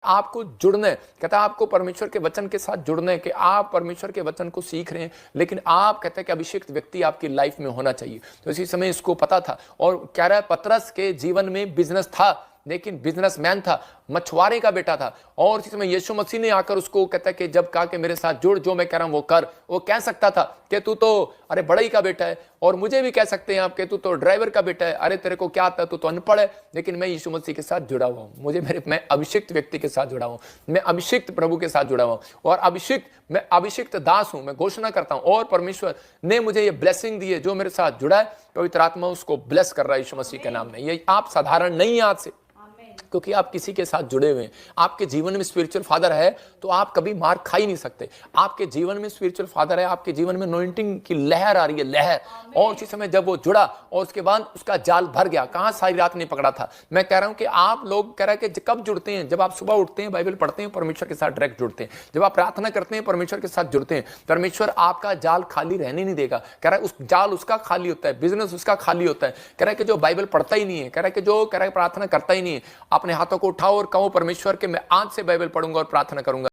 आपको जुड़ना है, कहता है आपको परमेश्वर के वचन के साथ जुड़ना है कि आप परमेश्वर के वचन को सीख रहे हैं, लेकिन आप कहते हैं कि अभिषिक्त व्यक्ति आपकी लाइफ में होना चाहिए। तो इसी समय इसको पता था और कह रहा है पतरस के जीवन में बिजनेस था, लेकिन बिजनेसमैन था, मछुआरे का बेटा था। और इसी समय यीशु मसीह ने आकर उसको कहता है कि जब कहा कि मेरे साथ जुड़, जो मैं कह रहा हूं वो कर, वो कह सकता था कि तू तो अरे बड़ई का बेटा है, और मुझे भी कह सकते हैं आप कि तू तो ड्राइवर का बेटा है, अरे तेरे को क्या आता है, तू तो अनपढ़ है, लेकिन मैं यीशु मसीह के साथ जुड़ा हुआ हूं, मैं अभिषिक्त व्यक्ति के साथ जुड़ा हुआ हूं, मैं अभिषिक्त प्रभु के साथ जुड़ा हुआ हूं, और मैं अभिषिक्त दास हूं। मैं घोषणा करता हूं और परमेश्वर ने मुझे ये ब्लेसिंग दी है, जो मेरे साथ जुड़ा है पवित्र आत्मा उसको ब्लेस कर रहा है यीशु मसीह के नाम में। ये आप साधारण नहीं है आज से, क्योंकि आप किसी के साथ जुड़े हुए हैं। आपके जीवन में स्पिरिचुअल फादर है तो आप कभी मार खा ही नहीं सकते। आपके जीवन में स्पिरिचुअल फादर है, आपके जीवन में अनॉइंटिंग की लहर आ रही है, लहर। और उसी समय जब वो जुड़ा और उसके बाद उसका जाल भर गया, कहां सारी रात नहीं पकड़ा था। मैं कह रहा हूं कि आप लोग कह रहा है कि कब जुड़ते हैं, जब आप सुबह उठते हैं, बाइबल पढ़ते हैं, परमेश्वर के साथ डायरेक्ट जुड़ते हैं, जब आप प्रार्थना करते हैं, परमेश्वर के साथ जुड़ते हैं, परमेश्वर आपका जाल खाली रहने नहीं देगा। कह रहा है उस जाल उसका खाली होता है, बिजनेस उसका खाली होता है। कह रहा है कि जो बाइबल पढ़ता ही नहीं है, कह रहा है कि जो कह रहा है प्रार्थना करता ही नहीं है, अपने हाथों को उठाओ और कहो परमेश्वर के मैं आज से बाइबल पढ़ूंगा और प्रार्थना करूंगा।